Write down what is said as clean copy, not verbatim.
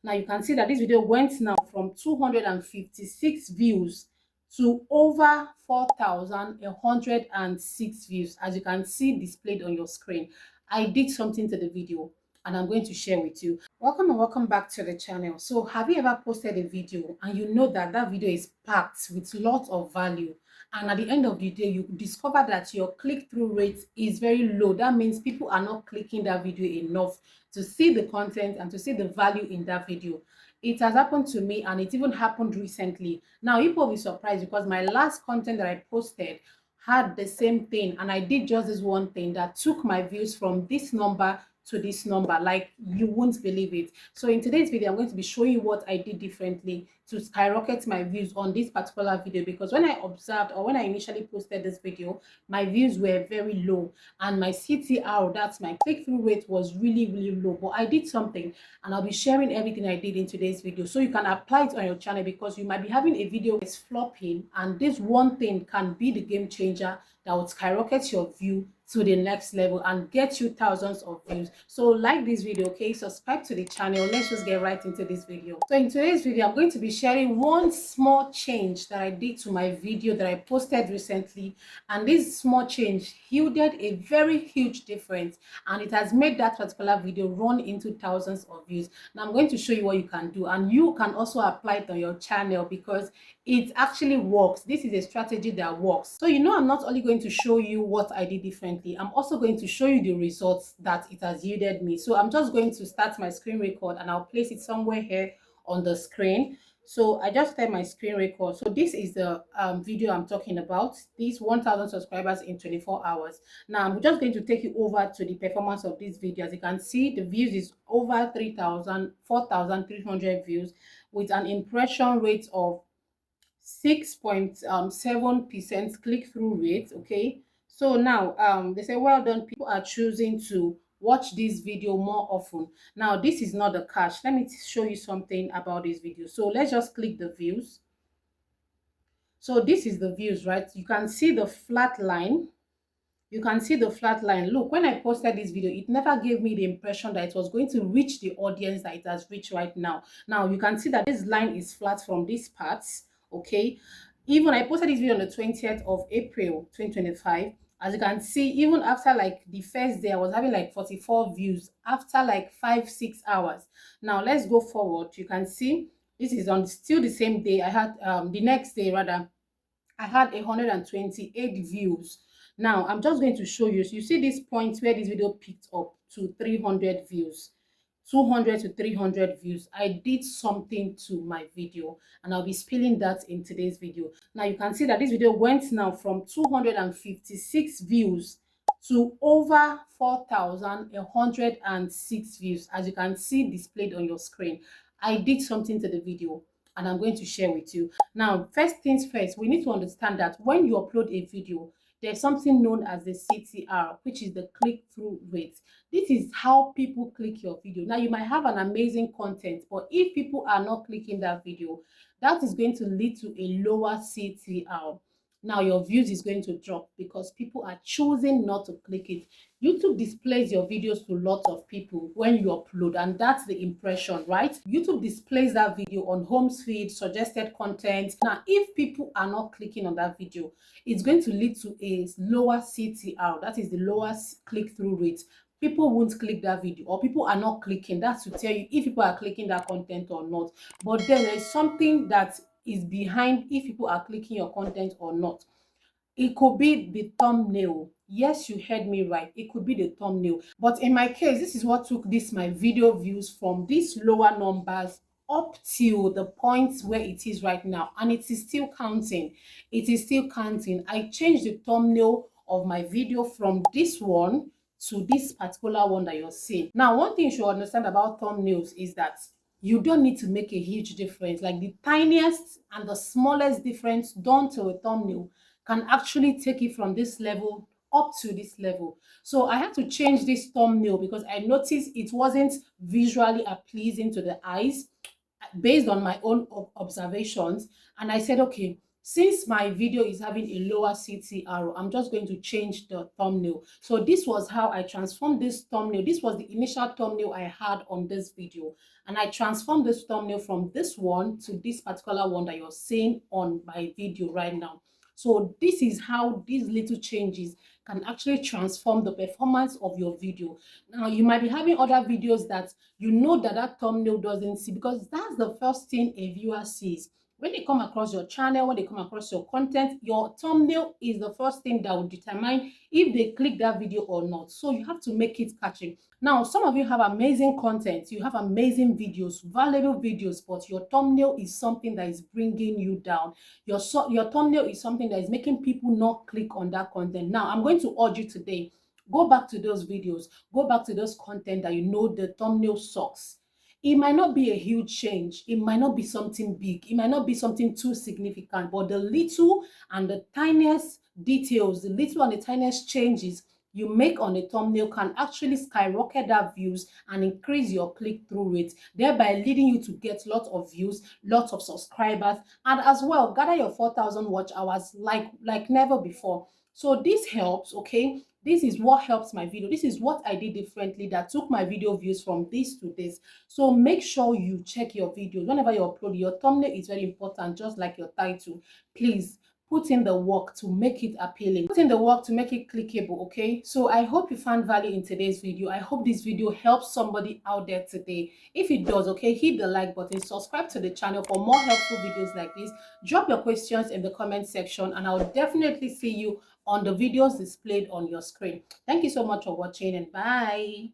Now you can see that this video went now from 256 views to over 4,106 views, as you can see displayed on your screen. I did something to the video and I'm going to share with you. Welcome and welcome back to the channel. So have you ever posted a video and you know that that video is packed with lots of value, and at the end of the day you discover that your click-through rate is very low? That means people are not clicking that video enough to see the content and to see the value in that video. It has happened to me, and it even happened recently. Now you will be surprised because my last content that I posted had the same thing, and I did just this one thing that took my views from this number to this number. Like, you won't believe it. So in today's video I'm going to be showing you what I did differently to skyrocket my views on this particular video, because when I observed, or when I initially posted this video, my views were very low and my CTR, that's my click-through rate, was really low. But I did something, and I'll be sharing everything I did in today's video so you can apply it on your channel, because you might be having a video that's flopping and this one thing can be the game changer that would skyrocket your view to the next level and get you thousands of views. So like this video, okay, subscribe to the channel. Let's just get right into this video. So in today's video I'm going to be sharing one small change that I did to my video that I posted recently, and this small change yielded a very huge difference, and it has made that particular video run into thousands of views. Now I'm going to show you what you can do, and you can also apply it on your channel because it actually works. This is a strategy that works. So I'm not only going to show you what I did differently, I'm also going to show you the results that it has yielded me. So I'm just going to start my screen record and I'll place it somewhere here on the screen. So I just started my screen record. So this is the video I'm talking about, these 1,000 subscribers in 24 hours. Now I'm just going to take you over to the performance of this video. As you can see, the views is over 4,300 views with an impression rate of 6.7% click-through rate. Okay, so now they say, well done, people are choosing to watch this video more often. Now this is not the catch. Let me show you something about this video. So let's just click the views. So this is the views, right? You can see the flat line. You can see the flat line. Look, when I posted this video, it never gave me the impression that it was going to reach the audience that it has reached right now. Now you can see that this line is flat from this part. Okay, even I posted this video on the 20th of April 2025. As you can see, even after like the first day, I was having like 44 views after like 5-6 hours. Now let's go forward. You can see this is on still the same day. I had the next day rather, I had 128 views. Now I'm just going to show you. So you see this point where this video picked up to 300 views, 200 to 300 views. I did something to my video and I'll be spilling that in today's video. Now you can see that this video went now from 256 views to over 4,106 views, as you can see displayed on your screen. I did something to the video and I'm going to share with you. Now, first things first, we need to understand that when you upload a video, there's something known as the CTR, which is the click-through rate. This is how people click your video. Now, you might have an amazing content, but if people are not clicking that video, that is going to lead to a lower CTR. Now your views is going to drop because people are choosing not to click it. YouTube displays your videos to lots of people when you upload, and that's the impression, right? YouTube displays that video on home feed, suggested content. Now if people are not clicking on that video, it's going to lead to a lower CTR, that is the lowest click-through rate. People won't click that video, or people are not clicking. That's to tell you if people are clicking that content or not. But then there is something that is behind if people are clicking your content or not. It could be the thumbnail. Yes, you heard me right. It could be the thumbnail. But in my case, this is what took this my video views from these lower numbers up till the point where it is right now, and it is still counting. It is still counting. I changed the thumbnail of my video from this one to this particular one that you're seeing. Now, one thing you should understand about thumbnails is that you don't need to make a huge difference. Like the tiniest and the smallest difference done to a thumbnail can actually take it from this level up to this level. So I had to change this thumbnail because I noticed it wasn't visually pleasing to the eyes based on my own observations. And I said, okay, Since my video is having a lower CTR, I'm just going to change the thumbnail. So this was how I transformed this thumbnail. This was the initial thumbnail I had on this video, and I transformed this thumbnail from this one to this particular one that you're seeing on my video right now. So this is how these little changes can actually transform the performance of your video. Now, you might be having other videos that you know that that thumbnail doesn't see, because that's the first thing a viewer sees. When they come across your channel, when they come across your content, your thumbnail is the first thing that will determine if they click that video or not. So you have to make it catchy. Now, some of you have amazing content, you have amazing videos, valuable videos, but your thumbnail is something that is bringing you down. Your thumbnail is something that is making people not click on that content. Now, I'm going to urge you today, go back to those videos, go back to those content that you know the thumbnail sucks. It might not be a huge change. It might not be something big. It might not be something too significant, but the little and the tiniest details, the little and the tiniest changes you make on a thumbnail can actually skyrocket that views and increase your click-through rate, thereby leading you to get lots of views, lots of subscribers, and as well gather your 4,000 watch hours like never before. So this helps, okay? This is what helps my video. This is what I did differently that took my video views from this to this. So make sure you check your videos whenever you upload. Your thumbnail is very important, just like your title. Please put in the work to make it appealing. Put in the work to make it clickable, okay? So I hope you found value in today's video. I hope this video helps somebody out there today. If it does, okay, hit the like button, subscribe to the channel for more helpful videos like this. Drop your questions in the comment section, and I'll definitely see you on the videos displayed on your screen. Thank you so much for watching, and bye.